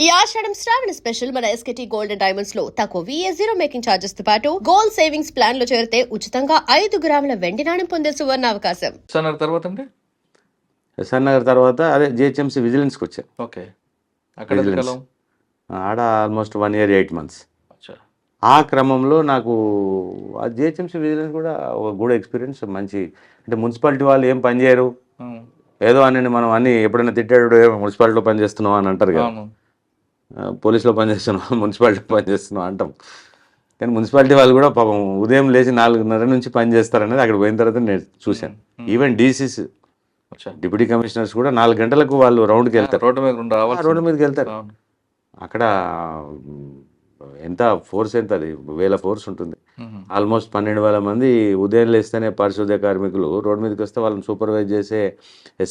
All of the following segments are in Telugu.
ఈ ఆషాఢం శ్రావణ స్పెషల్ మన ఎస్కేటీ గోల్డ్ అండ్ డైమండ్స్ లో తక్కువ VA0 మేకింగ్ ఛార్జెస్ తో పాటు గోల్డ్ సేవింగ్స్ ప్లాన్ లో చేరితే ఉచితంగా 5 గ్రాముల వెండి నాణెం పొందే సువర్ణ అవకాశం. ఎస్ఆర్ఆర్ తర్వాత అంటే ఎస్ఆర్ నగర్ తర్వాత అదే జిహెచ్ఎంసీ విజిలెన్స్కి వచ్చాను. ఓకే, అక్కడ విజిలెన్స్ ఆడ ఆల్మోస్ట్ 1 year 8 months. అచ్చా. ఆ క్రమంలో నాకు ఆ జిహెచ్ఎంసీ విజిలెన్స్ కూడా ఒక గుడ్ ఎక్స్పీరియన్స్. మంచి అంటే మున్సిపాలిటీ వాళ్ళు ఏం పని చేయరు, ఏదో అని మనం అన్ని ఎప్పుడైనా తిట్టాడు మున్సిపాలిటీలో పని చేస్తున్నావు అని అంటారు కదా, అవును. పోలీసులో పనిచేస్తున్నావు మున్సిపాలిటీలో పనిచేస్తున్నావు అంటాం. కానీ మున్సిపాలిటీ వాళ్ళు కూడా పాపం ఉదయం లేచి 4:30 నుంచి పని చేస్తారనేది అక్కడ పోయిన తర్వాత నేను చూశాను. ఈవెన్ డీసీస్ అచ్చా. డిప్యూటీ కమిషనర్స్ కూడా 4 గంటలకు వాళ్ళు రౌండ్కి వెళ్తారు, రోడ్డు మీద రావాలి, రోడ్డు మీదకి వెళ్తారు. అవును. అక్కడ ఎంత ఫోర్స్, ఎంత అది 1000 ఫోర్స్ ఉంటుంది. ఆల్మోస్ట్ 12,000 మంది ఉదయం లేస్తేనే పారిశుద్ధ్య కార్మికులు రోడ్డు మీదకి వస్తే వాళ్ళని సూపర్వైజ్ చేసే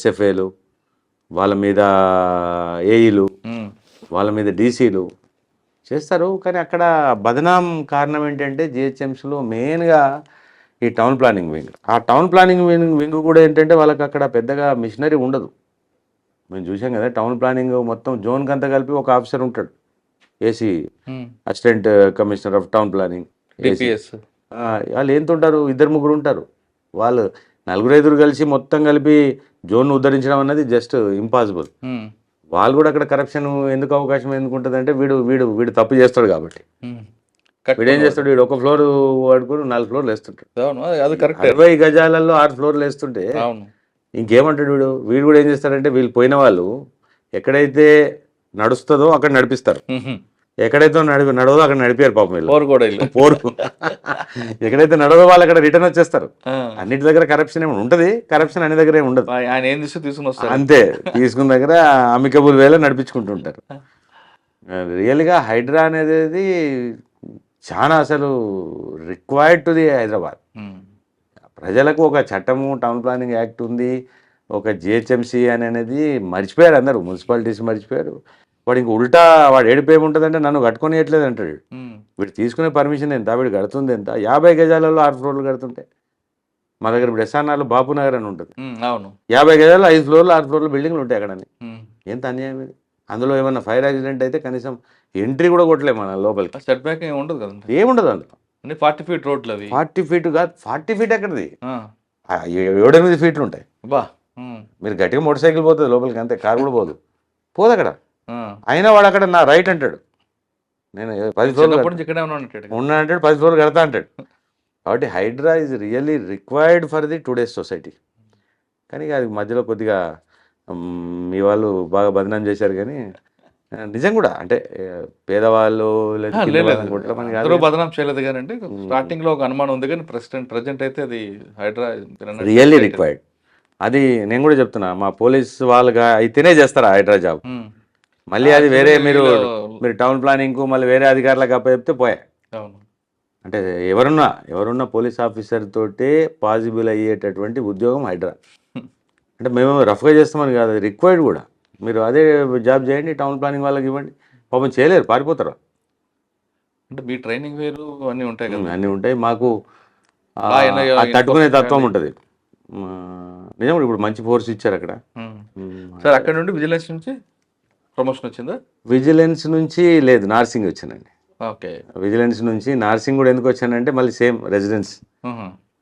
SFAలు, వాళ్ళ మీద ఏఈలు, వాళ్ళ మీద డీసీలు చేస్తారు. కానీ అక్కడ బదనాం కారణం ఏంటంటే జిహెచ్ఎంసీలో మెయిన్గా ఈ టౌన్ ప్లానింగ్ వింగ్. ఆ టౌన్ ప్లానింగ్ వింగ్ కూడా ఏంటంటే వాళ్ళకి అక్కడ పెద్దగా మిషనరీ ఉండదు. మేము చూసాం కదా, టౌన్ ప్లానింగ్ మొత్తం జోన్కి అంతా కలిపి ఒక ఆఫీసర్ ఉంటాడు, AC assistant commissioner of town planning. DPS. వాళ్ళు ఏంతుంటారు, 2-3 ఉంటారు. వాళ్ళు 4-5 కలిసి మొత్తం కలిపి జోన్ ఉద్ధరించడం అన్నది జస్ట్ ఇంపాసిబుల్. వాళ్ళు కూడా అక్కడ కరప్షన్ ఎందుకు అవకాశం ఎందుకు ఉంటుంది అంటే వీడు వీడు వీడు తప్పు చేస్తాడు కాబట్టి. వీడు ఏం చేస్తాడు, వీడు ఒక ఫ్లోర్ వాడుకొని 4 ఫ్లోర్లు వేస్తుంటాడు. అది కరెక్ట్. 60 గజాలలో 6 ఫ్లోర్లు వేస్తుంటే ఇంకేమంటాడు వీడు. వీడు కూడా ఏం చేస్తాడంటే వీళ్ళు పోయిన వాళ్ళు ఎక్కడైతే నడుస్తుందో అక్కడ నడిపిస్తారు, ఎక్కడైతే నడవదో అక్కడ నడిపారు పాపం వీళ్ళు. పోరు ఎక్కడైతే నడవదో వాళ్ళు అక్కడ రిటర్న్ వచ్చేస్తారు. అన్నిటి దగ్గర కరప్షన్ ఏమి ఉంటుంది, కరప్షన్ అన్ని దగ్గర ఏమి ఉండదు. ఆయన ఏం తీసుకుని వస్తారు అంతే, తీసుకున్న దగ్గర అమికబుల్ వేలో నడిపించుకుంటుంటారు. రియల్గా హైడ్రా అనేది చాలా అసలు రిక్వైర్డ్ టు ది హైదరాబాద్. ప్రజలకు ఒక చట్టము, టౌన్ ప్లానింగ్ యాక్ట్ ఉంది, ఒక జిహెచ్ఎంసీ అనేది మర్చిపోయారు అందరూ, మున్సిపాలిటీస్ మర్చిపోయారు. వాడు ఇంక ఉల్టా వాడు ఏడుపేముంటుందంటే నన్ను కట్టుకొనియట్లేదు అంటాడు. వీడు తీసుకునే పర్మిషన్ ఎంత, వీడు కడుతుంది ఎంత. 50 గజాలలో 6 ఫ్లోర్లు కడుతుంటే మా దగ్గర ఇప్పుడు SRNRలో బాపు నగర్ అని ఉంటుంది. 50 గజాల్లో 5 ఫ్లోర్లు 6 ఫ్లోర్లు బిల్డింగ్లు ఉంటాయి అక్కడ. ఎంత అన్యాయం ఇది. అందులో ఏమన్నా ఫైర్ యాక్సిడెంట్ అయితే కనీసం ఎంట్రీ కూడా కొట్టలేము మన లోపలికి. సెట్ బ్యాక్ ఉండదు కదా, ఏముండదు అందులో. 40 feet రోడ్లు అవి. 40 feet కాదు, 40 feet ఎక్కడిది, 7-8 ఫీట్లు ఉంటాయి. మీరు గట్టిగా మోటార్ సైకిల్ పోతుంది లోపలికి, అంతే, కారు కూడా పోదు అక్కడ. అయినా వాడు అక్కడ నా రైట్ అంటాడు, నేను 10 ఫ్లోర్లు ఉన్నా అంటాడు, 10 ఫ్లోర్లు కడతా అంటాడు. కాబట్టి Hydraa is really required for the today's society. కానీ అది మధ్యలో కొద్దిగా మీ వాళ్ళు బాగా బదనాం చేశారు. కానీ నిజం కూడా అంటే పేదవాళ్ళు బదనాం చేయలేదు. కానీ అంటే స్టార్టింగ్ లో ఒక అనుమానం ఉంది, కానీ ప్రెసెంట్ అయితే అది హైడ్రా రియల్లీ రిక్వైర్డ్. అది నేను కూడా చెప్తున్నా, మా పోలీస్ వాళ్ళగా అయితేనే చేస్తారు హైడ్రా జాబ్. మళ్ళీ అది వేరే మీరు టౌన్ ప్లానింగ్కు మళ్ళీ వేరే అధికారులకు అప్పచెప్తే పోయా. అంటే ఎవరున్నా పోలీస్ ఆఫీసర్ తోటే పాసిబుల్ అయ్యేటటువంటి ఉద్యోగం హైడ్రా. అంటే మేము రఫ్గా చేస్తామని కాదు, అది రిక్వైర్డ్ కూడా. మీరు అదే జాబ్ చేయండి, టౌన్ ప్లానింగ్ వాళ్ళకి ఇవ్వండి, పాపం చేయలేరు, పారిపోతారు. అంటే మీ ట్రైనింగ్ వేరు అన్నీ ఉంటాయి కదా. అన్నీ ఉంటాయి, మాకు తట్టుకునే తత్వం ఉంటుంది. నిజం, ఇప్పుడు మంచి ఫోర్స్ ఇచ్చారు అక్కడ. సార్ అక్కడ నుండి విజిలెన్స్ నుంచి ప్రమోషన్ వచ్చిందా? విజిలెన్స్ నుంచి లేదు, నార్సింగ్ వచ్చానండి. ఓకే, విజిలెన్స్ నుంచి నార్సింగ్ కూడా ఎందుకు వచ్చానంటే మళ్ళీ సేమ్ రెసిడెన్స్.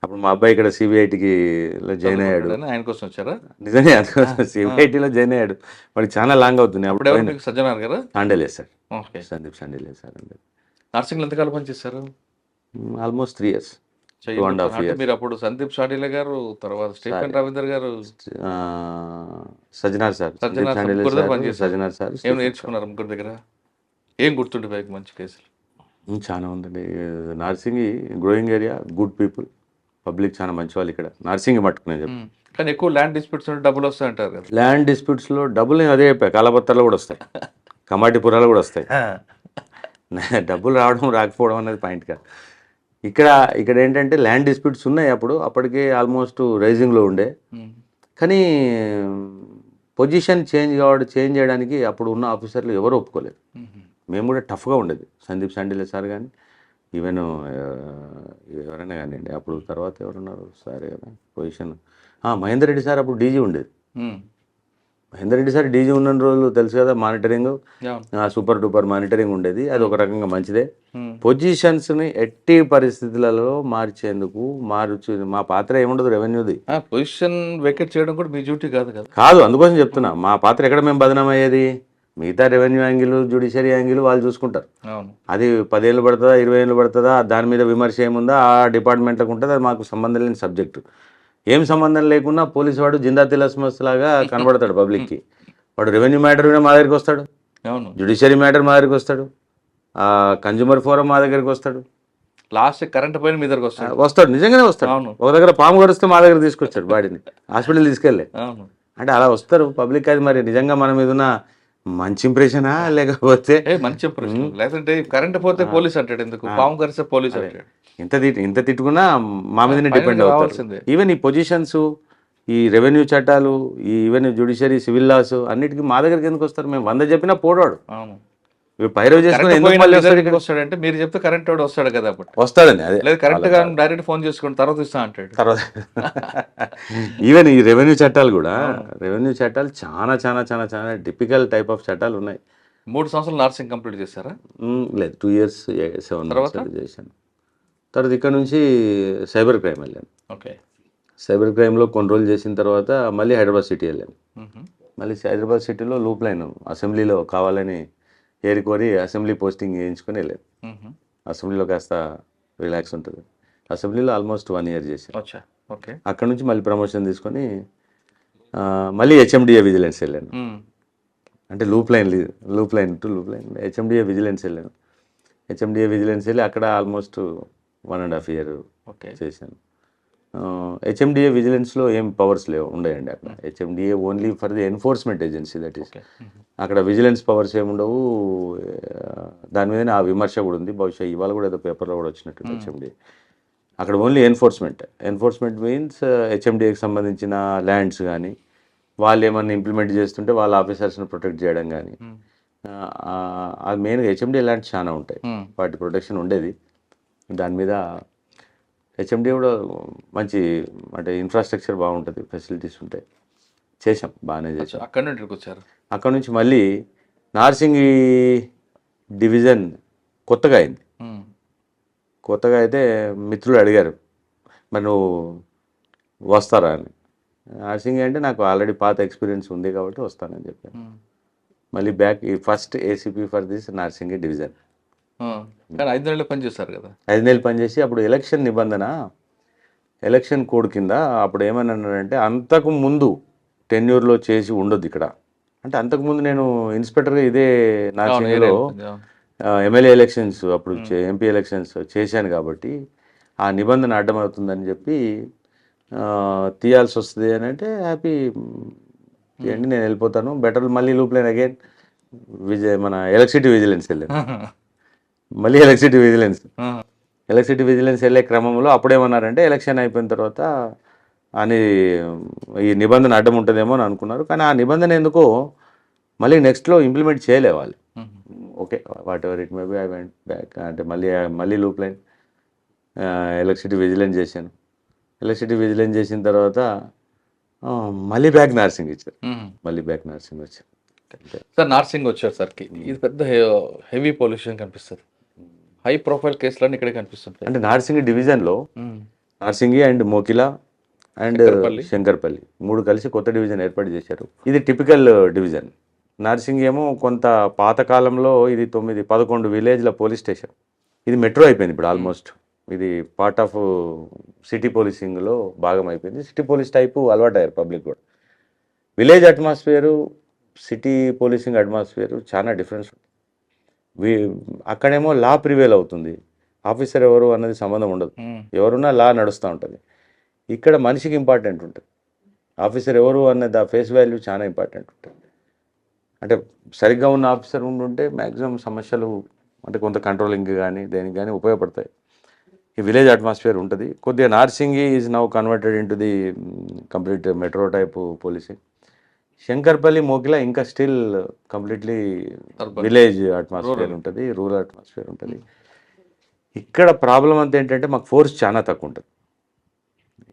అప్పుడు మా అబ్బాయి ఇక్కడ CBITకి జాయిన్ అయ్యాడు. ఆయన కోసం వచ్చారా? నిజంగా CBITలో జాయిన్ అయ్యాడు. వాడికి చాలా లాంగ్ అవుతుంది. అప్పుడు సజ్జనార్ గారు సాండేలే సార్, సందీప్ సాండేలే సార్. నార్సింగ్లో ఎంతకాలం పనిచేశారు? Almost 3 years, 2.5 years. మీరు అప్పుడు సందీప్ సాండేలే గారు, తర్వాత స్టీఫెన్ రవీందర్ గారు, సజ్జనార్ సార్, సజ్జనార్ సార్. ఏం నేర్చుకున్నారు ముగ్గురు దగ్గర? ఏం గుర్తుండిపోయాయి మంచి కేసులు? చాలా ఉందండి. Narsing growing area, good people, public చాలా మంచి వాళ్ళు ఇక్కడ నార్సింగ్ మట్టుకునే చెప్పి. కానీ ఎక్కువ ల్యాండ్ డిస్ప్యూట్స్ డబ్బులు వస్తాయి అంటారు కదా. ల్యాండ్ డిస్ప్యూట్స్లో డబ్బులు అదే చెప్పాయి, కాలపత్రాలు కూడా వస్తాయి, కమాటిపురాలు కూడా వస్తాయి. డబ్బులు రావడం రాకపోవడం అనేది పాయింట్ కాదు. ఇక్కడ ఏంటంటే ల్యాండ్ డిస్ప్యూట్స్ ఉన్నాయి. అప్పటికే ఆల్మోస్ట్ రైజింగ్లో ఉండే, కానీ పొజిషన్ చేంజ్ చేయడానికి అప్పుడు ఉన్న ఆఫీసర్లు ఎవరు ఒప్పుకోలేదు. మేము కూడా టఫ్గా ఉండేది. సందీప్ సాండేలే సార్ కానీ, ఈవెన్ ఎవరైనా కానివ్వండి. అప్పుడు తర్వాత ఎవరున్నారు సార్ కదా పొజిషన్, మహేందర్ రెడ్డి సార్ అప్పుడు డీజీ ఉండేది. మహేందర్ రెడ్డి సార్ డీజీ ఉన్న రోజులు తెలుసు కదా, మానిటరింగ్ అవును. సూపర్ డూపర్ మానిటరింగ్ ఉండేది, అది ఒక రకంగా మంచిదే. Hmm. పొజిషన్స్ని ఎట్టి పరిస్థితులలో మార్చేందుకు మా పాత్ర ఏముండదు రెవెన్యూది పొజిషన్ వెకేట్ చేయడం కూడా మీ డ్యూటీ కాదు కదా. కాదు, అందుకోసం చెప్తున్నా మా పాత్ర ఎక్కడ మేము బదనాం అయ్యేది. మిగతా రెవెన్యూ యాంగిల్ జ్యుడిషియరీ యాంగిల్ వాళ్ళు చూసుకుంటారు. అవును. అది 10 ఏళ్ళు పడుతుందా 20 ఏళ్ళు పడుతుందా దాని మీద విమర్శ ఏముందా ఆ డిపార్ట్మెంట్లకు ఉంటుంది, అది మాకు సంబంధం లేని సబ్జెక్టు. ఏం సంబంధం లేకున్నా పోలీసు వాడు జిందా తిలస్మస్ లాగా కనబడతాడు పబ్లిక్కి. వాడు రెవెన్యూ మ్యాటర్ మా దగ్గరికి వస్తాడు, అవును. జ్యుడిషియరీ మ్యాటర్ మా దగ్గరికి వస్తాడు, కన్జ్యూమర్ ఫోరం మా దగ్గరికి వస్తాడు, లాస్ట్ కరెంట్ పోయిన మీ దగ్గరకు వస్తాడు. వస్తాడు నిజంగానే వస్తాడు. అవును. ఒక దగ్గర పాము గడిస్తే మా దగ్గర తీసుకొచ్చాడు బాడీని, హాస్పిటల్ తీసుకెళ్ళే. అవును. అంటే అలా వస్తారు పబ్లిక్. అది మరి నిజంగా మన మీద ఉన్న మంచి ఇంప్రెషనా లేకపోతే మంచి ప్రశ్న. లేదంటే కరెంట్ పోతే పోలీస్ అంటాడు, ఎందుకు పాము కరిస్తే పోలీస్ అంటాడు. ఇంత తిట్టుకున్నా మా మీదనే పైన డిపెండ్ అవుతారు. రావాల్సిందే. ఈవెన్ ఈ పొజిషన్స్, ఈ రెవెన్యూ చట్టాలు, ఈ ఈవెన్ జ్యుడిషియరీ సివిల్ లాస్ అన్నిటికీ మా దగ్గరికి ఎందుకు వస్తారు? మేము 100 చెప్పినా పోడాడు. అవును. పైరవ్ చేసుకుని కరెంట్ ఎందుకు పోయిన మళ్ళీ మీ వస్తాడు దగ్గరికి ఇక్కడ? వస్తాడంటే మీరు చెప్తే కరెంట్ వాడు వస్తాడు కదా అప్పుడు. వస్తాడని అదే లేదు కరెంట్ గా డైరెక్ట్ ఫోన్ చేసుకుని తర్వాత ఇస్తా అంటాడు. తర్వాత ఈవెన్ ఈ రెవెన్యూ చట్టాలు కూడా, రెవెన్యూ చట్టాలు చాలా చాలా చాలా చాలా టిపికల్ టైప్ ఆఫ్ చట్టాలు ఉన్నాయి. 3 సంవత్సరాలు నర్సింగ్ కంప్లీట్ చేశారా? లేదు 2 years 7 months చేశాను. తర్వాత ఇక్కడ నుంచి సైబర్ క్రైమ్ వెళ్ళాను. ఓకే. సైబర్ క్రైమ్లో కొన్ని రోజులు చేసిన తర్వాత మళ్ళీ హైదరాబాద్ సిటీ వెళ్ళాను. మళ్ళీ హైదరాబాద్ సిటీలో లూప్ లైన్ అసెంబ్లీలో కావాలని ఏరుకోరి అసెంబ్లీ పోస్టింగ్ చేయించుకొని వెళ్ళాను. అసెంబ్లీలో కాస్త రిలాక్స్ ఉంటుంది. అసెంబ్లీలో ఆల్మోస్ట్ 1 year చేశాను. ఓకే. అక్కడ నుంచి మళ్ళీ ప్రమోషన్ తీసుకొని మళ్ళీ హెచ్ఎండిఏ విజిలెన్స్ వెళ్ళాను. అంటే loop line to loop line HMDA vigilance వెళ్ళాను. హెచ్ఎండిఏ విజిలెన్స్ వెళ్ళి అక్కడ ఆల్మోస్ట్ 1.5 year చేశాను. హెచ్ఎండిఏ విజిలెన్స్లో ఏం పవర్స్ ఉండేయండి అక్కడ. HMDA only for the enforcement agency, that is. అక్కడ విజిలెన్స్ పవర్స్ ఏముండవు. దాని మీదనే ఆ విమర్శ కూడా ఉంది. బహుశా ఇవాళ కూడా ఏదో పేపర్లో కూడా వచ్చినట్టు హెచ్ఎండిఏ. అక్కడ ఓన్లీ ఎన్ఫోర్స్మెంట్ మీన్స్ హెచ్ఎండిఏకి సంబంధించిన ల్యాండ్స్ కానీ వాళ్ళు ఏమన్నా ఇంప్లిమెంట్ చేస్తుంటే వాళ్ళ ఆఫీసర్స్ని ప్రొటెక్ట్ చేయడం కానీ, అది మెయిన్గా హెచ్ఎండిఏ ల్యాండ్స్ చాలా ఉంటాయి, వాటి ప్రొటెక్షన్ ఉండేది. దాని మీద హెచ్ఎండిఏ కూడా మంచి అంటే ఇన్ఫ్రాస్ట్రక్చర్ బాగుంటుంది, ఫెసిలిటీస్ ఉంటాయి. చేసాం, బాగానే చేసాం. అక్కడ నుండి వచ్చారు. అక్కడ నుంచి మళ్ళీ నార్సింగి డివిజన్ కొత్తగా అయింది. కొత్తగా అయితే మిత్రులు అడిగారు మరి నువ్వు వస్తారా అని. నార్సింగి అంటే నాకు ఆల్రెడీ పాత ఎక్స్పీరియన్స్ ఉంది కాబట్టి వస్తానని చెప్పాను. మళ్ళీ బ్యాక్ ఈ first ACP for this Narsingi division. కానీ 5 నెలలు పనిచేస్తారు కదా. 5 నెలలు పనిచేసి అప్పుడు ఎలక్షన్ నిబంధన, ఎలక్షన్ కోడ్ కింద అప్పుడు ఏమని అన్నారంటే అంతకు ముందు టెన్యూర్లో చేసి ఉండొద్దు ఇక్కడ. అంటే అంతకుముందు నేను ఇన్స్పెక్టర్గా ఇదే నార్సింగిలో ఎమ్మెల్యే ఎలక్షన్స్ అప్పుడు ఎంపీ ఎలక్షన్స్ చేశాను కాబట్టి ఆ నిబంధన అడ్డమవుతుందని చెప్పి తీయాల్సి వస్తుంది అని అంటే హ్యాపీ తీయండి నేను వెళ్ళిపోతాను, బెటర్. మళ్ళీ లూప్ లైన్ అగైన్ మన ఎలక్ట్రిసిటీ విజిలెన్స్ వెళ్ళాను. మళ్ళీ ఎలక్ట్రిసిటీ విజిలెన్స్ వెళ్ళే క్రమంలో అప్పుడేమన్నారంటే ఎలక్షన్ అయిపోయిన తర్వాత అని ఈ నిబంధన అడ్డం ఉంటుందేమో అని అనుకున్నారు. కానీ ఆ నిబంధన ఎందుకో మళ్ళీ నెక్స్ట్లో ఇంప్లిమెంట్ చేయలే వాళ్ళు. Okay, what ever it may be, I went back. అంటే మళ్ళీ లూప్ లైన్ ఎలక్ట్రిసిటీ విజిలెన్స్ చేశాను. ఎలక్ట్రిసిటీ విజిలెన్స్ చేసిన తర్వాత మళ్ళీ బ్యాక్ నార్సింగ్ ఇచ్చారు. వచ్చారు. సార్ నార్సింగ్ వచ్చేసరికి ఇది పెద్ద హెవీ పొల్యూషన్ కనిపిస్తుంది. హై ప్రొఫైల్ కేసులన్నీ ఇక్కడే కనిపిస్తుంటాయి. అంటే నార్సింగి డివిజన్లో నార్సింగి అండ్ మోకిలా అండ్ శంకర్పల్లి 3 కలిసి కొత్త డివిజన్ ఏర్పాటు చేశారు. ఇది టిపికల్ డివిజన్. నార్సింగి ఏమో కొంత పాతకాలంలో ఇది 9-11 విలేజ్ల పోలీస్ స్టేషన్. ఇది మెట్రో అయిపోయింది ఇప్పుడు ఆల్మోస్ట్. ఇది పార్ట్ ఆఫ్ సిటీ పోలీసింగ్లో భాగం అయిపోయింది. సిటీ పోలీస్ టైపు అలవాటు అయ్యారు పబ్లిక్ కూడా. Village atmosphere, city policing atmosphere చాలా డిఫరెన్స్ ఉంటుంది. అక్కడేమో లా ప్రివేల్ అవుతుంది, ఆఫీసర్ ఎవరు అన్నది సంబంధం ఉండదు, ఎవరున్నా లా నడుస్తూ ఉంటుంది. ఇక్కడ మనిషికి ఇంపార్టెంట్ ఉంటుంది, ఆఫీసర్ ఎవరు అన్నది ఆ ఫేస్ వాల్యూ చాలా ఇంపార్టెంట్ ఉంటుంది. అంటే సరిగ్గా ఉన్న ఆఫీసర్ ఉండుంటే మ్యాక్సిమం సమస్యలు అంటే కొంత కంట్రోలింగ్ కానీ దేనికి కానీ ఉపయోగపడతాయి. ఈ విలేజ్ అట్మాస్ఫియర్ ఉంటుంది కొద్దిగా. Narsingi is now converted in to the complete metro type policing. Shankarpally Mokila ఇంకా స్టిల్ కంప్లీట్లీ విలేజ్ అట్మాస్ఫియర్ ఉంటుంది, రూరల్ అట్మాస్ఫియర్ ఉంటుంది. ఇక్కడ ప్రాబ్లం అంతా ఏంటంటే మాకు ఫోర్స్ చాలా తక్కువ ఉంటుంది.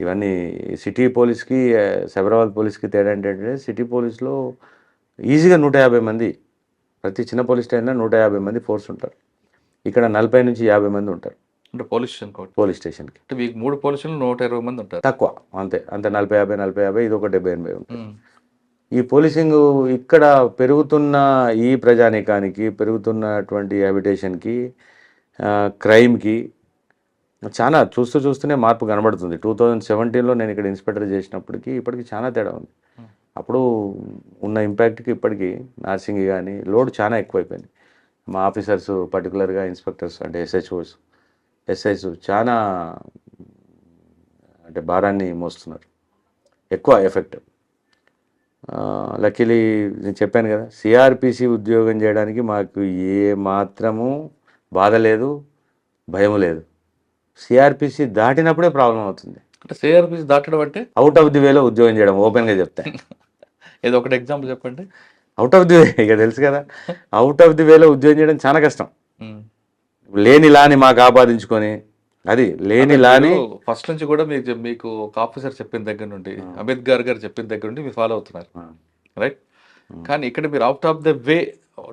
ఇవన్నీ సిటీ పోలీస్కి సైబరాబాద్ పోలీస్కి తేడా ఏంటంటే సిటీ పోలీస్లో ఈజీగా 150 మంది, ప్రతి చిన్న పోలీస్ స్టేషన్లో 150 మంది ఫోర్స్ ఉంటారు. ఇక్కడ 40 నుంచి 50 మంది ఉంటారు అంటే పోలీస్ స్టేషన్ కాబట్టి. పోలీస్ స్టేషన్కి. అంటే మీకు 3 పోలీస్ స్టేషన్లు 120 మంది ఉంటారు. తక్కువ, అంతే 40-50 ఇది ఒక 70-80 ఉంటుంది. ఉమ్. ఈ పోలీసింగ్ ఇక్కడ పెరుగుతున్న ఈ ప్రజానీకానికి, పెరుగుతున్నటువంటి హ్యాబిటేషన్కి, క్రైమ్కి చాలా చూస్తూనే మార్పు కనబడుతుంది. 2017లో నేను ఇక్కడ ఇన్స్పెక్టర్ చేసినప్పటికీ ఇప్పటికి చాలా తేడా ఉంది. అప్పుడు ఉన్న ఇంపాక్ట్కి ఇప్పటికీ నర్సింగ్ కానీ లోడ్ చాలా ఎక్కువైపోయింది. మా ఆఫీసర్స్ పర్టికులర్గా ఇన్స్పెక్టర్స్ అంటే ఎస్ఐస్ చాలా అంటే భారాన్ని మోస్తున్నారు, ఎక్కువ ఎఫెక్ట్. లక్కీలీ నేను చెప్పాను కదా, సిఆర్పిసి ఉద్యోగం చేయడానికి మాకు ఏ మాత్రము బాధ లేదు, భయం లేదు. సిఆర్పిసి దాటినప్పుడే ప్రాబ్లం అవుతుంది. అంటే సిఆర్పిసి దాటడం అంటే అవుట్ ఆఫ్ ది వేలో ఉద్యోగం చేయడం, ఓపెన్గా చెప్తాను. ఏదో ఒకటి ఎగ్జాంపుల్ చెప్పండి. అవుట్ ఆఫ్ ది వే, ఇక తెలుసు కదా, అవుట్ ఆఫ్ ది వేలో ఉద్యోగం చేయడం చాలా కష్టం. లేని లాని మాకు ఆపాదించుకొని, అది లేని లాని ఫస్ట్ నుంచి కూడా మీకు ఒక ఆఫీసర్ చెప్పిన దగ్గర నుండి, అంబేద్కర్ గారు చెప్పిన దగ్గర నుండి మీరు ఫాలో అవుతున్నారు, రైట్? కానీ ఇక్కడ మీరు అవుట్ ఆఫ్ ద వే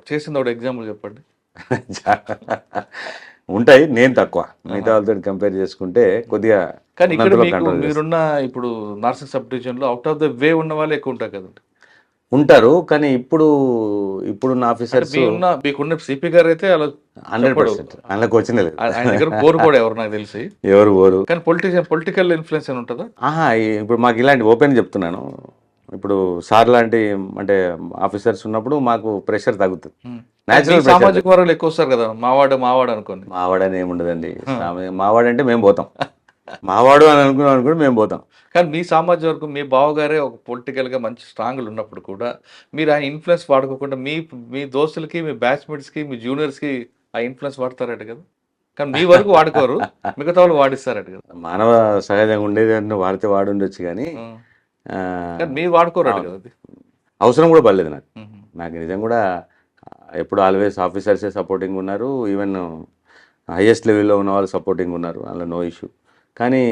చేసింది ఒక ఎగ్జాంపుల్ చెప్పండి. ఉంటాయి, నేను తక్కువ, మిగతా వాళ్ళతో కంపేర్ చేసుకుంటే కొద్దిగా. కానీ ఇక్కడ మీరున్న ఇప్పుడు నార్సింగ్ సబ్ డివిజన్ లో అవుట్ ఆఫ్ ద వే ఉన్న వాళ్ళు ఎక్కువ ఉంటారు కదండి. ఉంటారు, కానీ ఇప్పుడున్న ఆఫీసర్స్ మీకున్న సిపి గారు అయితే అలా 100% అందులోకి వచ్చిన లేదు. ఆయన దగ్గర బోరు కూడా ఎవరు నాకు తెలిసి ఎవరు ఓరు. కానీ పొలిటికల్ ఇన్ఫ్లుయెన్స్ అని ఉంటుందా? ఇప్పుడు మాకు ఇలాంటి ఓపెన్ చెప్తున్నాను. ఇప్పుడు సార్ లాంటి అంటే ఆఫీసర్స్ ఉన్నప్పుడు మాకు ప్రెషర్ తగ్గుతుంది. నేచురల్ సామాజిక వర్గాలు ఎక్కువ వస్తారు కదా, మావాడు అనుకోండి. మావాడని ఏముండదండి, మావాడంటే మేము పోతాం, మావాడు అని అనుకుని మేము పోతాం. కానీ మీ సామాజిక వర్గం, మీ బావగారే ఒక పొలిటికల్గా మంచి స్ట్రాంగ్లు ఉన్నప్పుడు కూడా మీరు ఆ ఇన్ఫ్లుయెన్స్ వాడుకోకుండా మీ దోస్తులకి, మీ బ్యాచ్మేట్స్కి, మీ జూనియర్స్కి ఆ ఇన్ఫ్లుయెన్స్ వాడతారట కదా. కానీ మీ వరకు వాడుకోరు, మిగతా వాళ్ళు వాడిస్తారట కదా. మానవ సహజంగా ఉండేది అంటే వాడితే వాడుండొచ్చు, కానీ మీరు వాడుకోరట కదా. అది అవసరం కూడా పడలేదు నాకు నిజం కూడా. ఎప్పుడు ఆల్వేస్ ఆఫీసర్సే సపోర్టింగ్ ఉన్నారు, ఈవెన్ హైయెస్ట్ లెవెల్లో ఉన్న వాళ్ళు సపోర్టింగ్ ఉన్నారు, అందులో నో ఇష్యూ. కానీ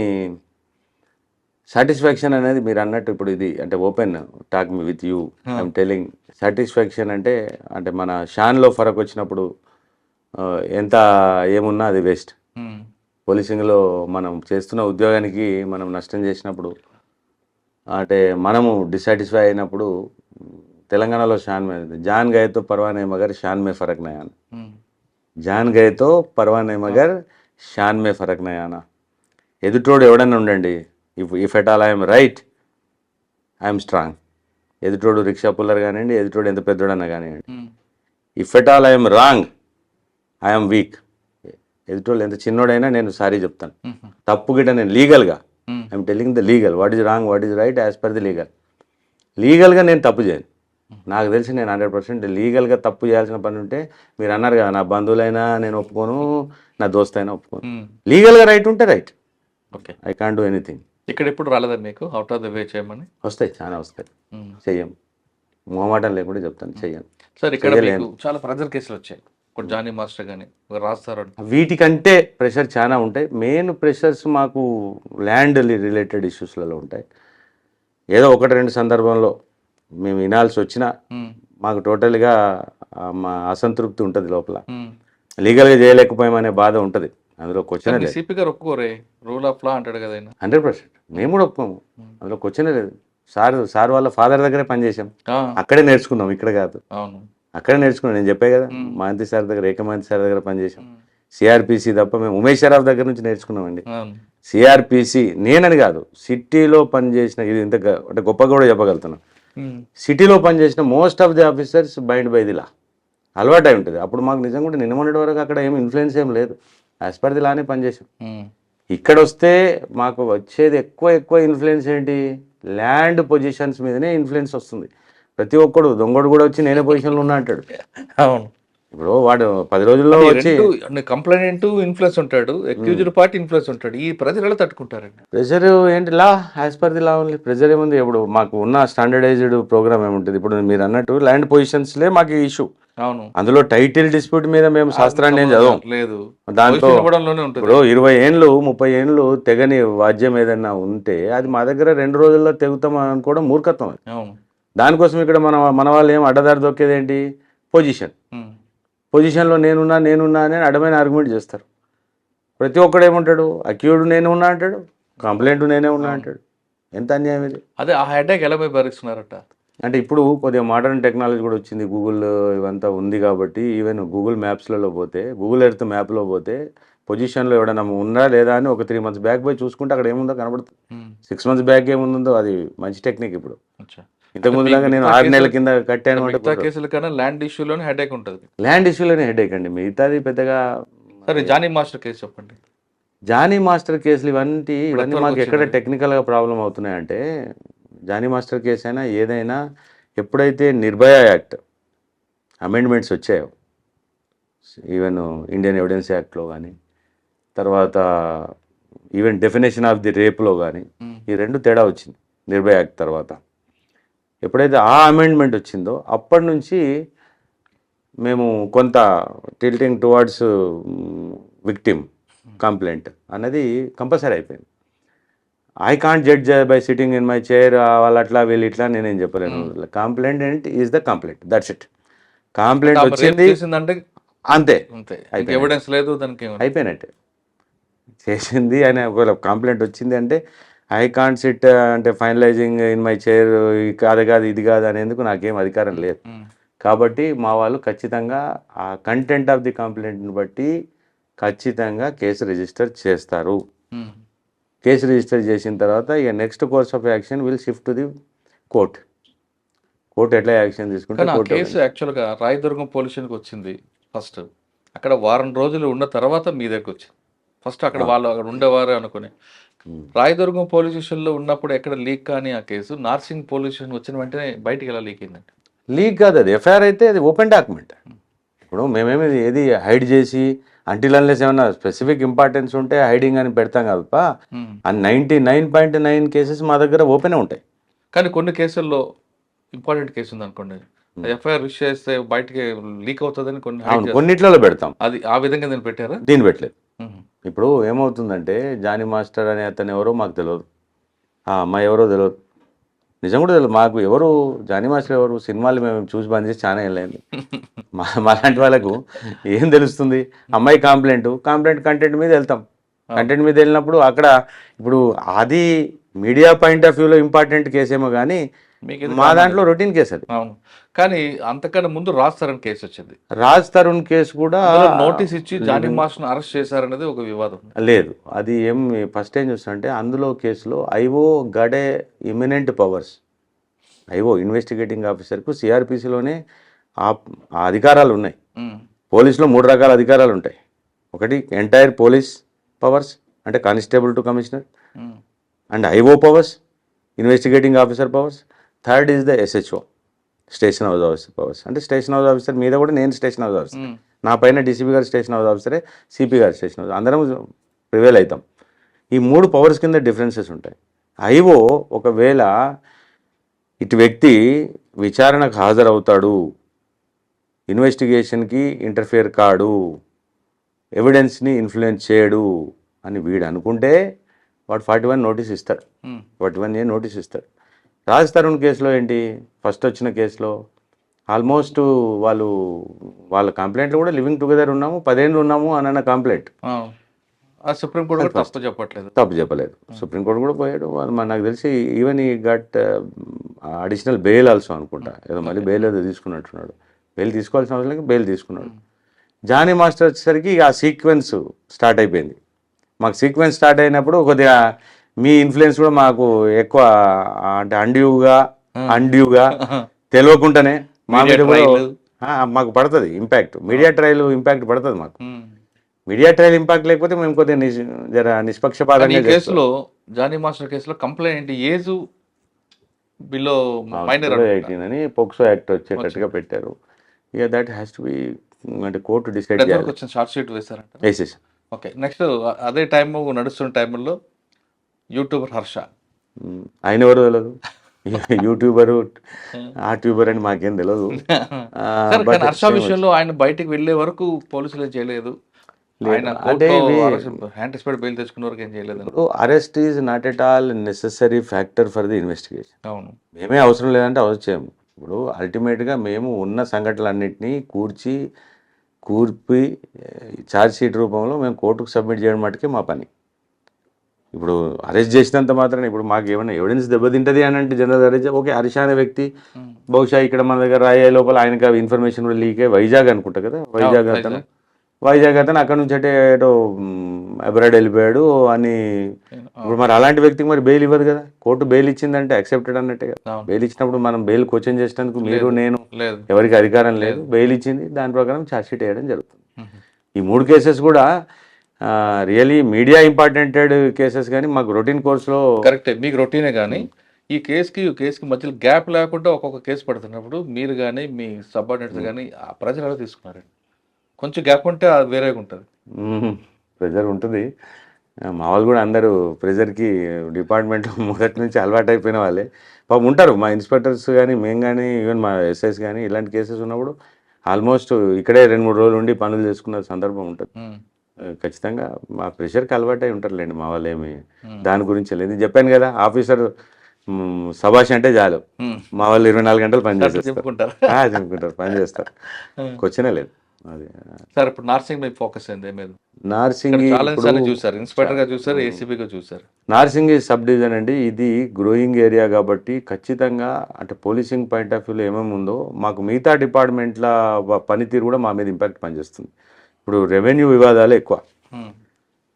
సాటిస్ఫాక్షన్ అనేది మీరు అన్నట్టు ఇప్పుడు ఇది అంటే open talk me with you, I'm telling. Satisfaction అంటే మన షాన్లో ఫరక్ వచ్చినప్పుడు ఎంత ఏమున్నా అది వేస్ట్. పోలీసింగ్లో మనం చేస్తున్న ఉద్యోగానికి మనం నష్టం చేసినప్పుడు, అంటే మనము డిసాటిస్ఫై అయినప్పుడు, తెలంగాణలో షాన్ మే జాన్ గయేతో పర్వానే మగర్ షాన్ మే ఫరక్ నయానా, జాన్ గయేతో పర్వానే మగర్ షాన్ మే ఫరక్ నయానా. ఎదుటోడు ఎవడన్నా ఉండండి, if at all I'm right I'm strong. ఎదుటోడు రిక్షా పుల్లర్ కానివ్వండి, ఎదుటోడు ఎంత పెద్దోడన్నా కానివ్వండి. If at all I'm wrong I'm weak. ఎదుటోళ్ళు ఎంత చిన్నోడైనా నేను సారీ చెప్తాను. తప్పు గిట్ట నేను లీగల్గా I'm telling the legal, what is wrong, what is right as per the లీగల్గా నేను తప్పు చేయను. నాకు తెలిసి నేను 100% లీగల్గా తప్పు చేయాల్సిన పని ఉంటే, మీరు అన్నారు కదా, నా బంధువులైనా నేను ఒప్పుకోను, నా దోస్త్ అయినా ఒప్పుకోను. లీగల్గా రైట్ ఉంటే right, okay, I can't do anything. ఇక్కడ ఎప్పుడు రాలేదా మీకు అవుట్ ఆఫ్ ద వే చేయమని? వస్తాయి, చాలా వస్తాయి, చెయ్యం, మొహమాటం లేకుండా చెప్తాను, చెయ్యం. సార్ ఇక్కడ మీకు చాలా ప్రెజర్ కేసులు వచ్చాయి, ఒక జానీ మాస్టర్ కానీ ఒక రాస్తారు. వీటికంటే ప్రెషర్ చాలా ఉంటాయి. మెయిన్ ప్రెషర్స్ మాకు ల్యాండ్ రిలేటెడ్ ఇష్యూస్లలో ఉంటాయి. ఏదో 1-2 సందర్భంలో మేము వినాల్సి వచ్చినా మాకు టోటల్గా మా అసంతృప్తి ఉంటుంది లోపల. లీగల్గా చేయలేకపోయామనే బాధ ఉంటుంది. అందులో క్వశ్చన్ లేదు. సిపి గారు ఒప్పుకోరే, రూల్ ఆఫ్ లా అంటాడు కదా. 100% మేము కూడా ఒప్పుకోము, అందులో క్వశ్చన్ లేదు. సార్ వాళ్ళ ఫాదర్ దగ్గరే పనిచేసాం, అక్కడే నేర్చుకున్నాం, ఇక్కడ కాదు. అవును, అక్కడే నేర్చుకున్నాం. నేను చెప్పే కదా, మహంతి సార్ దగ్గర, ఏకమహంతి సార్ దగ్గర పనిచేసాం. సిఆర్పిసి తప్ప మేము ఉమేష్ షరాఫ్ దగ్గర నుంచి నేర్చుకున్నామండి. సిఆర్పిసి నేనని కాదు, సిటీలో పనిచేసిన, ఇది ఇంత అంటే గొప్పగా కూడా చెప్పగలుగుతున్నాం, సిటీలో పనిచేసిన most of the officers bind by the law అలవాటు అయి ఉంటుంది. అప్పుడు మాకు నిజంగా కూడా నిన్న మొన్నటి వరకు అక్కడ ఏం ఇన్ఫ్లుయెన్స్ ఏం లేదు, యాజ్ పర్ ది లానే పనిచేసాం. ఇక్కడ వస్తే మాకు వచ్చేది ఎక్కువ ఇన్ఫ్లుయెన్స్ ఏంటి, ల్యాండ్ పొజిషన్స్ మీదనే ఇన్ఫ్లుయెన్స్ వస్తుంది. ప్రతి ఒక్కడు దొంగడు కూడా వచ్చి నేనే పొజిషన్లో ఉన్నా అంటాడు. అవును, ఇప్పుడు వాడు 10 రోజుల్లో వచ్చి కంప్లైంట్ ఇన్ఫ్లుయెన్స్ ఉంటాడు, అక్యూజ్డ్ పార్టీ ఇన్ఫ్లుయెన్స్ ఉంటాడు. ఈ ప్రజలు ఎలా తట్టుకుంటారండి? ప్రెజర్ ఏంటి, లా as per the law only. Pressure ఏముంది, ఇప్పుడు మాకు ఉన్న స్టాండర్డైజ్డ్ ప్రోగ్రామ్ ఏముంటుంది. ఇప్పుడు మీరు అన్నట్టు ల్యాండ్ పొజిషన్స్లే మాకు ఇష్యూ. అవును, అందులో టైటిల్ డిస్ప్యూట్ మీద మేము శాస్త్రాన్ని ఏం చదవం లేదు. దాంతో ఇప్పుడు 20 ఏళ్ళు 30 ఏళ్ళు తెగని వాద్యం ఏదైనా ఉంటే అది మా దగ్గర 2 రోజుల్లో తెగుతాం అనుకోవడం మూర్ఖత్వం. అవును, దానికోసం ఇక్కడ మన వాళ్ళు ఏం అడ్డదారి దొక్కేది ఏంటి? పొజిషన్లో నేనున్నా అని అడ్డమైన ఆర్గ్యుమెంట్ చేస్తారు. ప్రతి ఒక్కడు ఏముంటాడు? అక్యూడ్ నేను ఉన్నా అంటాడు, కంప్లైంట్ నేనే ఉన్నా అంటాడు. ఎంత అన్యాయం ఇది. అదే ఆ హెడేక్ ఎలా పోయి భరిస్తున్నారట? అంటే ఇప్పుడు కొద్దిగా మోడర్న్ టెక్నాలజీ కూడా వచ్చింది, గూగుల్ ఇవంతా ఉంది కాబట్టి ఈవెన్ గూగుల్ మ్యాప్స్లలో పోతే, గూగుల్ ఎర్త్ మ్యాప్లో పోతే పొజిషన్లో ఎవడన్నా ఉందా లేదా అని ఒక 3 months బ్యాక్ పోయి చూసుకుంటే అక్కడ ఏముందో కనబడుతుంది. 6 months బ్యాక్ ఏముందో అది మంచి టెక్నిక్. ఇప్పుడు ఇంతకుముందులాగా నేను 6 నెలల కింద కట్టాను అంటే కేసుల కన్నా ల్యాండ్ ఇష్యూలోనే హెడేక్ ఉంటుంది. ల్యాండ్ ఇష్యూలోనే హెడేక్ అండి, మిగతాది పెద్దగా. సరే, జానీ మాస్టర్ కేసు చెప్పండి. జానీ మాస్టర్ కేసులు ఇవన్నీ మాకు ఎక్కడ టెక్నికల్గా ప్రాబ్లం అవుతున్నాయంటే, జానీ మాస్టర్ కేసు అయినా ఏదైనా ఎప్పుడైతే నిర్భయ యాక్ట్ అమెండ్మెంట్స్ వచ్చాయో, ఈవెన్ ఇండియన్ ఎవిడెన్స్ యాక్ట్లో కానీ, తర్వాత ఈవెన్ డెఫినేషన్ ఆఫ్ ది రేప్లో కానీ, ఈ 2 తేడా వచ్చింది నిర్భయ యాక్ట్ తర్వాత. ఎప్పుడైతే ఆ అమెండ్మెంట్ వచ్చిందో అప్పటి నుంచి మేము కొంత టిల్టింగ్ టువర్డ్స్ విక్టిమ్ కంప్లైంట్ అనేది కంపల్సరీ అయిపోయింది. I can't judge by sitting in my chair, వాళ్ళు అట్లా వీళ్ళు ఇట్లా నేనేం చెప్పలేను. Complaint is the complaint, that's it. Complaint వచ్చింది అంతే, ఎవిడెన్స్ లేదు దానికి, అయిపోయినట్టే. చేసింది అని ఒకవేళ కంప్లైంట్ వచ్చింది అంటే ఐ కాంట్ సిట్ అంటే ఫైనలైజింగ్ ఇన్ మై చైర్, కాదు ఇది కాదు అనేందుకు నాకేం అధికారం లేదు. కాబట్టి మా వాళ్ళు ఖచ్చితంగా ఆ కంటెంట్ ఆఫ్ ది కంప్లైంట్ని బట్టి ఖచ్చితంగా కేసు రిజిస్టర్ చేస్తారు. కేసు రిజిస్టర్ చేసిన తర్వాత ఇక next course of action will shift to the court. Court ఎట్లా యాక్షన్ తీసుకుంటే. కేసు యాక్చువల్గా రాయదుర్గం పోలీస్ స్టేషన్కి వచ్చింది ఫస్ట్. అక్కడ వారం రోజులు ఉన్న తర్వాత మీ దగ్గరకు వచ్చింది. ఫస్ట్ అక్కడ వాళ్ళు అక్కడ ఉండేవారు అనుకుని రాయదుర్గం పోలీస్ స్టేషన్లో ఉన్నప్పుడు ఎక్కడ లీక్ కానీ ఆ కేసు నార్సింగ్ పోలీస్ స్టేషన్ వచ్చిన వెంటనే బయటికి ఎలా లీక్ అయిందండి? లీక్ కాదు, అది ఎఫ్ఐఆర్ అయితే అది ఓపెన్ డాక్యుమెంట్. ఇప్పుడు మేమేమి ఏది హైడ్ చేసి అంటిల్ అన్లెస్ ఏమన్నా స్పెసిఫిక్ ఇంపార్టెన్స్ ఉంటే హైడింగ్ అని పెడతాం కదా. ఆ 99.9 కేసెస్ మా దగ్గర ఓపెనే ఉంటాయి. కానీ కొన్ని కేసుల్లో ఇంపార్టెంట్ కేసు ఉంది అనుకోండి, ఎఫ్ఐఆర్ రిజిస్టర్ చేస్తే బయటికి లీక్ అవుతుందని కొన్నిట్లలో పెడతాం. అది ఆ విధంగా నేను పెట్టారా? దీన్ని పెట్టలేదు. ఇప్పుడు ఏమవుతుందంటే జానీ మాస్టర్ అనే అతను ఎవరో మాకు తెలియదు, ఆ అమ్మాయి ఎవరో తెలియదు, నిజం కూడా తెలియదు మాకు. ఎవరు జానీ మాస్టర్ ఎవరు? సినిమాలు మేము చూసి బంద్ చేసి చాలా ఏళ్ళైంది. మాలాంటి వాళ్ళకు ఏం తెలుస్తుంది? అమ్మాయి కంప్లైంట్ కంటెంట్ మీద వెళ్తాం. కంటెంట్ మీద వెళ్ళినప్పుడు అక్కడ ఇప్పుడు అది మీడియా పాయింట్ ఆఫ్ వ్యూలో ఇంపార్టెంట్ కేసేమో కానీ మా దాంట్లో రొటీన్ కేసు అది. అవును, కానీ అంతకన్నా ముందు రాజ్ తరుణ్ కేసు వచ్చింది. రాజ్ తరుణ్ కేసు కూడా నోటీస్ ఇచ్చి జానీ మాస్టర్ని అరెస్ట్ చేశారనేది ఒక వివాదం. లేదు, అది ఏం ఫస్ట్ ఏం చూస్తుంటే అందులో కేసులో ఐఓ గడే ఇమినెంట్ పవర్స్. ఐఓ ఇన్వెస్టిగేటింగ్ ఆఫీసర్కు సిఆర్పిసిలోనే ఆ అధికారాలు ఉన్నాయి. పోలీసులో 3 రకాల అధికారాలు ఉంటాయి. ఒకటి ఎంటైర్ పోలీస్ పవర్స్ అంటే constable to commissioner, and IO powers investigating officer powers. Third is the SHO station house officer powers. అంటే స్టేషన్ హౌస్ ఆఫీసర్ మీద కూడా నేను స్టేషన్ హౌస్ ఆఫీసర్, నా పైన డీసీపీ గారు స్టేషన్ హౌస్ ఆఫీసరే, సిపి గారు స్టేషన్ హౌస్, అందరం ప్రివేల్ అవుతాం. ఈ 3 పవర్స్ కింద డిఫరెన్సెస్ ఉంటాయి. ఐఓ ఒకవేళ ఇటు వ్యక్తి విచారణకు హాజరవుతాడు, ఇన్వెస్టిగేషన్కి ఇంటర్ఫియర్ కాడు, ఎవిడెన్స్ని ఇన్ఫ్లుయెన్స్ చేయడు అని వీడు అనుకుంటే వాడు 41 నోటీస్ ఇస్తాడు, 41A నోటీస్ ఇస్తాడు. రాజ్ తరుణ్ కేసులో ఏంటి, ఫస్ట్ వచ్చిన కేసులో ఆల్మోస్ట్ వాళ్ళ కంప్లైంట్లో కూడా లివింగ్ టుగెదర్ ఉన్నాము, 10 ఏళ్ళు ఉన్నాము అని అన్న కంప్లైంట్. సుప్రీంకోర్టు కూడా తప్పు చెప్పలేదు. సుప్రీంకోర్టు కూడా పోయాడు. నాకు తెలిసి ఈవెన్ ఈ గట్ అడిషనల్ బెయిల్ ఆల్సో అనుకుంటా, ఏదో మళ్ళీ బెయిల్ ఏదో తీసుకున్నట్టున్నాడు. బెయిల్ తీసుకోవాల్సిన అవసరం లేదు, బెయిల్ తీసుకున్నాడు. జానీ మాస్టర్ వచ్చేసరికి ఆ సీక్వెన్స్ స్టార్ట్ అయిపోయింది. మాకు సీక్వెన్స్ స్టార్ట్ అయినప్పుడు కొద్దిగా మీ ఇన్ఫ్లుయెన్స్ కూడా మాకు ఎక్కువ, అంటే అండ్యూగా తెలియకుండానే మా మీద కూడా మాకు పడుతుంది ఇంపాక్ట్. మీడియా ట్రయల్ ఇంపాక్ట్ పడుతుంది మాకు. మీడియా ట్రయల్ ఇంపాక్ట్ లేకపోతే మేము కొద్దిగా నిష్పక్షపాతంగా. కేసులో జానీ మాస్టర్ కేసులో కంప్లైంట్ ఏజ్ బిలో మైనర్ 18 అని పోక్సో యాక్ట్ వచ్చేటట్టుగా పెట్టారు. ఇక దట్ హ్యాస్ టు బి, అంటే కోర్టు డిసైడ్ చేయాలి. షార్ట్ షీట్ వేశారంట. వేసేసి ఓకే, నెక్స్ట్ అదే టైం నడుస్తున్న టైంలో యూట్యూబర్ హర్ష, ఆయన ఎవరు తెలియదు, యూట్యూబరు ఆ ట్యూబర్ అని మాకేం తెలియదు. హర్ష విషయంలో ఆయన బయటికి వెళ్ళే వరకు పోలీసులు చేయలేదు, ఆయన అంటే కోర్టులో హ్యాండ్ స్పెడ్ బెయిల్ తెచ్చుకున్న వరకు ఏం చేయలేదు. ఇప్పుడు arrest is not at all necessary factor for the investigation. అవును. మేమే అవసరం లేదంటే అవసరం చేయము. ఇప్పుడు అల్టిమేట్గా మేము ఉన్న సంఘటనలన్నింటినీ కూర్పి ఛార్జ్ షీట్ రూపంలో మేము కోర్టుకు సబ్మిట్ చేయడం మటుకే మా పని. ఇప్పుడు అరెస్ట్ చేసినంత మాత్రాన ఇప్పుడు మాకు ఏమైనా ఎవిడెన్స్ దెబ్బతింటది అని అంటే జనరల్ అరెస్ట్ ఓకే, హరీష్ అనే వ్యక్తి బహుశా ఇక్కడ మన దగ్గర రాయే లోపల ఆయనకి ఇన్ఫర్మేషన్ కూడా లీక్ అయ్యి వైజాగ్ అనుకుంటా కదా, వైజాగ్ అతను అక్కడ నుంచి అంటే ఏటో అబ్రాడ్ వెళ్ళిపోయాడు అని. ఇప్పుడు మరి అలాంటి వ్యక్తికి మరి బెయిల్ ఇవ్వదు కదా, కోర్టు బెయిల్ ఇచ్చిందంటే యాక్సెప్టెడ్ అన్నట్టే కదా. బెయిల్ ఇచ్చినప్పుడు మనం బెయిల్ క్వశ్చన్ చేసినందుకు మీరు నేను ఎవరికి అధికారం లేదు. బెయిల్ ఇచ్చింది, దాని ప్రకారం ఛార్జ్ షీట్ వేయడం జరుగుతుంది. ఈ 3 కేసెస్ కూడా రియలీ మీడియా ఇంపార్టెంటెడ్ కేసెస్, కానీ మాకు రొటీన్ కోర్సులో కరెక్టే, మీకు రొటీనే. కానీ ఈ కేసుకి మధ్యలో గ్యాప్ లేకుండా ఒక్కొక్క కేసు పడుతున్నప్పుడు మీరు కానీ మీ సబార్డినేట్స్ కానీ ఆ ప్రజలు ఎలా తీసుకున్నారండి? కొంచెం గ్యాప్ ఉంటే అది వేరేగా ఉంటుంది. ప్రెజర్ ఉంటుంది. మా వాళ్ళు కూడా అందరూ ప్రెజర్కి డిపార్ట్మెంట్లో మొదటి నుంచి అలవాటు అయిపోయిన వాళ్ళే పాపం ఉంటారు. మా ఇన్స్పెక్టర్స్ కానీ మేము కానీ ఈవెన్ మా ఎస్ఐస్ కానీ ఇలాంటి కేసెస్ ఉన్నప్పుడు ఆల్మోస్ట్ ఇక్కడే 2-3 రోజులు ఉండి పనులు చేసుకున్న సందర్భం ఉంటుంది. ఖచ్చితంగా మా ప్రెషర్కి అలవాటు అయి ఉంటారులేండి మా వాళ్ళు. ఏమి దాని గురించి లేదు. చెప్పాను కదా, ఆఫీసర్ సభాష్ అంటే చాలు మా వాళ్ళు 24 గంటలు పని చేస్తారు, చెప్పుకుంటారు, పని చేస్తారు. క్వశ్చనే లేదు. అది సార్ ఇప్పుడు నార్సింగ్ మీద ఫోకస్ అయింది మీద. నార్సింగ్ చూసారు, ఇన్స్పెక్టర్ గా చూసారు, ఏసీబీగా చూసారు. నార్సింగ్ సబ్ డివిజన్ అండి, ఇది గ్రోయింగ్ ఏరియా కాబట్టి ఖచ్చితంగా అంటే పోలీసింగ్ పాయింట్ ఆఫ్ వ్యూలో ఏమేమి ఉందో మాకు మిగతా డిపార్ట్మెంట్ల పనితీరు కూడా మా మీద ఇంపాక్ట్ పనిచేస్తుంది. ఇప్పుడు రెవెన్యూ వివాదాలు ఎక్కువ.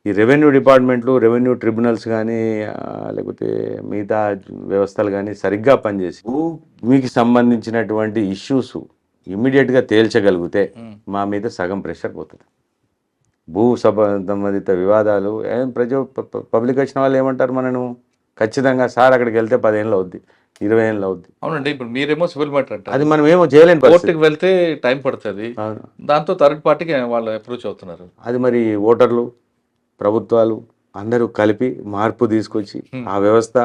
ఈ రెవెన్యూ డిపార్ట్మెంట్లు, రెవెన్యూ ట్రిబ్యునల్స్ కానీ లేకపోతే మిగతా వ్యవస్థలు కానీ సరిగ్గా పనిచేసి భూమికి సంబంధించినటువంటి ఇష్యూస్ ఇమ్మీడియట్గా తేల్చగలిగితే మా మీద సగం ప్రెషర్ పోతుంది. భూ సంబంధిత వివాదాలు పబ్లిక్ వచ్చిన వాళ్ళు ఏమంటారు, మనను ఖచ్చితంగా సార్ అక్కడికి వెళ్తే 10 ఏళ్ళు అవుద్ది, 20 ఏళ్ళు అవుద్ది. అవునండి, ఇప్పుడు మీరేమో సివిల్ మ్యాటర్ అంటే అది మనం ఏమో చేయలేని కోర్టుకి వెళ్తే టైం పడుతుంది, దాంతో థర్డ్ పార్టీకి వాళ్ళు అప్రోచ్ అవుతున్నారు. అది మరి ఓటర్లు, ప్రభుత్వాలు అందరూ కలిపి మార్పు తీసుకొచ్చి ఆ వ్యవస్థ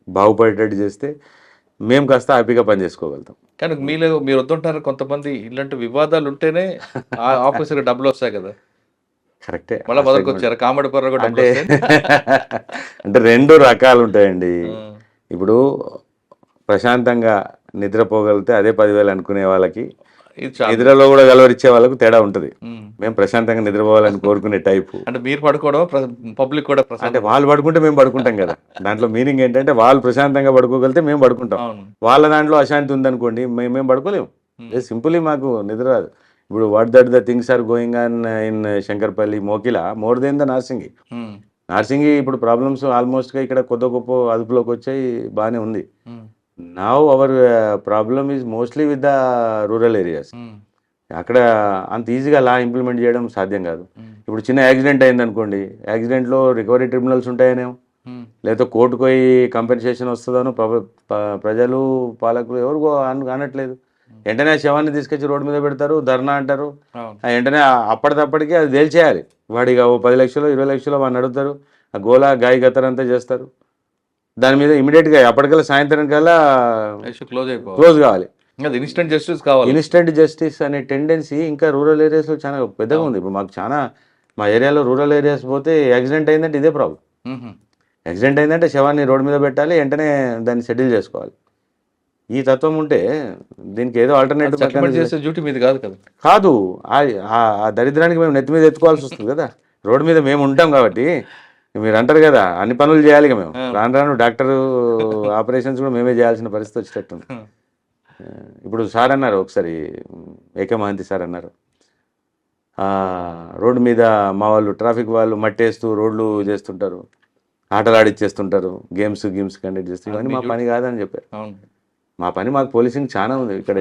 బాగుపడేటట్టు చేస్తే మేము కాస్త హ్యాపీగా పని చేసుకోగలుగుతాం. కానీ మీరు వద్దుంటారు కొంతమంది, ఇలాంటి వివాదాలు ఉంటేనే ఆఫీసర్కి డబ్బులు వస్తాయి కదా. కరెక్టే, మళ్ళీ మొదలుకు వచ్చారు కామెడీ పర్ర అంటే 2 రకాలు ఉంటాయండి. ఇప్పుడు ప్రశాంతంగా నిద్రపోగలిగితే అదే 10,000 అనుకునే వాళ్ళకి, నిద్రలో కూడా గలవరిచ్చే వాళ్ళకు తేడా ఉంటుంది. మేము ప్రశాంతంగా నిద్రపోవాలని కోరుకునే టైపు. అంటే మీరు పడుకోవడం, పబ్లిక్ కూడా అంటే వాళ్ళు పడుకుంటే మేము పడుకుంటాం కదా. దాంట్లో మీనింగ్ ఏంటంటే వాళ్ళు ప్రశాంతంగా పడుకోగలిగితే మేము పడుకుంటాం, వాళ్ళ దాంట్లో అశాంతి ఉందనుకోండి మేము పడుకోలేము. సింపుల్లీ మాకు నిద్ర రాదు. ఇప్పుడు what that the things are going on in Shankarpally, Mokila, more than the Narsingi ఇప్పుడు ప్రాబ్లమ్స్ ఆల్మోస్ట్గా ఇక్కడ కొద్ది గొప్ప అదుపులోకి వచ్చాయి, బాగానే ఉంది. Now our problem is mostly with the rural areas. అక్కడ అంత ఈజీగా లా ఇంప్లిమెంట్ చేయడం సాధ్యం కాదు. ఇప్పుడు చిన్న యాక్సిడెంట్ అయింది అనుకోండి, యాక్సిడెంట్లో రికవరీ ట్రిబ్యునల్స్ ఉంటాయనేమో, లేదా కోర్టుకు పోయి కంపెన్సేషన్ వస్తుందనో ప్రజలు, పాలకులు ఎవరు అనట్లేదు. వెంటనే శవాన్ని తీసుకొచ్చి రోడ్డు మీద పెడతారు, ధర్నా అంటారు. వెంటనే అప్పటికప్పటికి అది తేల్చేయాలి. వాడిగా 10 లక్షలు 20 లక్షలు వాడిని అడుగుతారు, ఆ గోలా గాయ గతరంతా చేస్తారు. దాని మీద ఇమీడియట్గా అప్పటికల్లా సాయంత్రం కల్లా క్లోజ్ కావాలి. ఇన్స్టెంట్ జస్టిస్ కావాలి. ఇన్స్టెంట్ జస్టిస్ అనే టెండెన్సీ ఇంకా రూరల్ ఏరియాస్లో చాలా పెద్దగా ఉంది. ఇప్పుడు మాకు చాలా మా ఏరియాలో రూరల్ ఏరియాస్ పోతే యాక్సిడెంట్ అయిందంటే ఇదే ప్రాబ్లం. యాక్సిడెంట్ అయిందంటే శవాన్ని రోడ్డు మీద పెట్టాలి, వెంటనే దాన్ని సెటిల్ చేసుకోవాలి. ఈ తత్వం ఉంటే దీనికి ఏదో ఆల్టర్నేటివ్ చేసే డ్యూటీ మీద కాదు కదా. కాదు, ఆ దరిద్రానికి మేము నెత్తి మీద ఎత్తుకోవాల్సి వస్తుంది కదా. రోడ్డు మీద మేము ఉంటాం కాబట్టి మీరు అంటారు కదా అన్ని పనులు చేయాలి. మేము రాను డాక్టర్ ఆపరేషన్స్ కూడా మేమే చేయాల్సిన పరిస్థితి వచ్చేటట్టుంది. ఇప్పుడు సార్ అన్నారు ఒకసారి, ఏకే మహంతి సార్ అన్నారు, రోడ్డు మీద మా వాళ్ళు ట్రాఫిక్ వాళ్ళు మట్టేస్తూ రోడ్లు చేస్తుంటారు, ఆటలు ఆడిచ్చేస్తుంటారు, గేమ్స్ కండక్ట్ చేస్తూ, ఇవన్నీ మా పని కాదని చెప్పారు. మా పని మాకు పోలీసింగ్ చాలా ఉంది, ఇక్కడ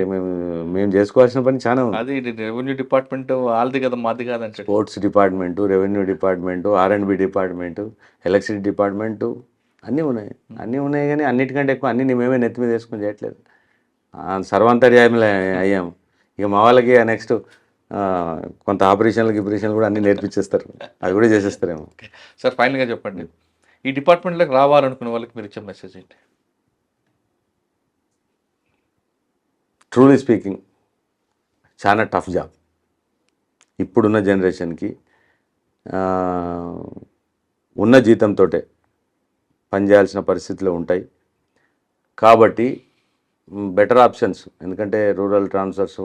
మేము చేసుకోవాల్సిన పని చాలా ఉంది. అది రెవెన్యూ డిపార్ట్మెంట్ వాళ్ళది కదా, మాది కాదంటే sports department, revenue department, R&B department, electricity department అన్నీ ఉన్నాయి కానీ అన్నిటికంటే ఎక్కువ అన్నీ మేమే నెత్తి మీద వేసుకొని చేయట్లేదు. సర్వాంతర్యామిలో అయ్యాము. ఇక మా వాళ్ళకి నెక్స్ట్ కొంత ఆపరేషన్లు కూడా అన్నీ నేర్పించేస్తారు, అది కూడా చేసేస్తారేమో. సార్ ఫైనల్గా చెప్పండి, ఈ డిపార్ట్మెంట్లోకి రావాలనుకునే వాళ్ళకి మీరు ఇచ్చే మెసేజ్ ఏంటి? ట్రూలీ స్పీకింగ్ చాలా టఫ్ జాబ్. ఇప్పుడున్న జనరేషన్కి ఉన్న జీతంతో పనిచేయాల్సిన పరిస్థితులు ఉంటాయి. కాబట్టి బెటర్ ఆప్షన్స్, ఎందుకంటే రూరల్ ట్రాన్స్ఫర్స్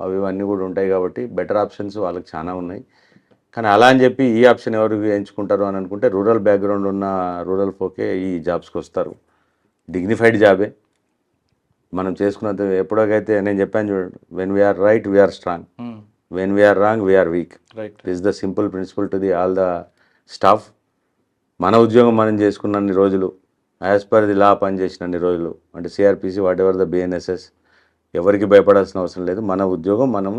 అవి ఇవన్నీ కూడా ఉంటాయి కాబట్టి బెటర్ ఆప్షన్స్ వాళ్ళకి చాలా ఉన్నాయి. కానీ అలా అని చెప్పి ఈ ఆప్షన్ ఎవరు ఎంచుకుంటారు అని అనుకుంటే రూరల్ బ్యాక్గ్రౌండ్ ఉన్న రూరల్ ఫోకే ఈ జాబ్స్కి వస్తారు. డిగ్నిఫైడ్ జాబే మనం చేసుకున్నది. ఎప్పుడైతే నేను చెప్పాను చూడండి, when we are right we are strong, when we are wrong we are weak. Right. This the simple principle to the all the staff. మన ఉద్యోగం మనం చేసుకున్నన్ని రోజులు, యాజ్ పర్ ది లా పనిచేసినన్ని రోజులు, అంటే CrPC whatever the BNSS, ఎవరికి భయపడాల్సిన అవసరం లేదు. మన ఉద్యోగం మనం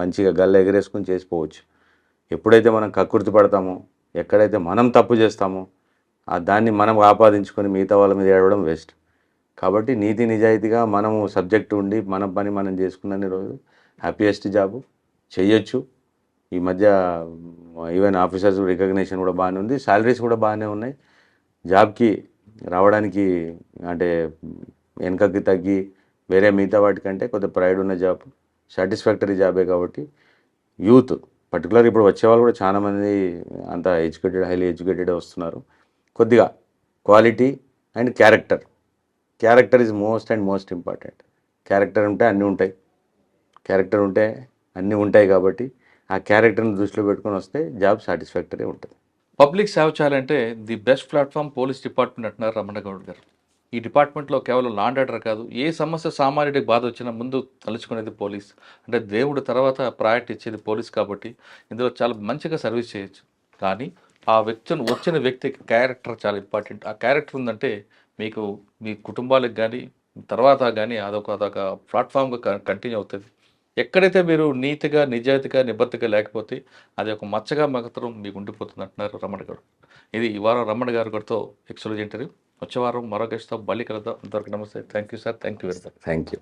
మంచిగా గల్ల ఎగరేసుకుని చేసిపోవచ్చు. ఎప్పుడైతే మనం కక్కుర్తి పడతామో, ఎక్కడైతే మనం తప్పు చేస్తామో దాన్ని మనం ఆపాదించుకొని మిగతా వాళ్ళ మీద ఏడవడం వేస్ట్. కాబట్టి నీతి నిజాయితీగా మనము సబ్జెక్ట్ ఉండి మన పని మనం చేసుకున్నన్ని రోజులు హ్యాపీయెస్ట్ జాబు చేయొచ్చు. ఈ మధ్య ఈవెన్ ఆఫీసర్స్ రికగ్నిషన్ కూడా బాగానే ఉంది, శాలరీస్ కూడా బాగానే ఉన్నాయి. జాబ్కి రావడానికి అంటే వెనకకి తగ్గి వేరే మిగతా వాటికంటే కొద్దిగా ప్రైడ్ ఉన్న జాబ్, సాటిస్ఫాక్టరీ జాబే. కాబట్టి యూత్ పర్టికులర్ ఇప్పుడు వచ్చేవాళ్ళు కూడా చాలామంది అంత ఎడ్యుకేటెడ్, హైలీ ఎడ్యుకేటెడ్ వస్తున్నారు. కొద్దిగా quality and character is most and most important. Character ఉంటే అన్నీ ఉంటాయి, క్యారెక్టర్ ఉంటే అన్నీ ఉంటాయి. కాబట్టి ఆ క్యారెక్టర్ని దృష్టిలో పెట్టుకొని వస్తే జాబ్ సాటిస్ఫాక్టరీ ఉంటుంది. పబ్లిక్ సేవ చేయాలంటే the best platform police department అంటున్నారు రమణ గౌడ్ గారు. ఈ డిపార్ట్మెంట్లో కేవలం లా అండ్ ఆర్డర్ కాదు, ఏ సమస్య సామాన్యుడికి బాధ వచ్చినా ముందు తలుచుకునేది పోలీస్. అంటే దేవుడు తర్వాత ప్రయారిటీ ఇచ్చేది పోలీస్. కాబట్టి ఇందులో చాలా మంచిగా సర్వీస్ చేయొచ్చు. కానీ ఆ వచ్చిన వ్యక్తికి క్యారెక్టర్ చాలా ఇంపార్టెంట్. ఆ క్యారెక్టర్ ఉందంటే మీకు మీ కుటుంబాలకు కానీ తర్వాత కానీ అదొక ప్లాట్ఫామ్గా కంటిన్యూ అవుతుంది. ఎక్కడైతే మీరు నీతిగా, నిజాయితీగా, నిబద్ధతగా లేకపోతే అది ఒక మచ్చగా మాత్రం మీకు ఉండిపోతుంది అంటున్నారు రమణ గారు. ఇది ఈ వారం రమణ గారితో ఎక్స్క్లూజివ్ ఇంటర్వ్యూ. వచ్చే వారం మరో గెస్ట్తో మళ్ళీ కలుద్దాం. అంతవరకు నమస్తే. Thank you sir. Thank you very much. Thank you.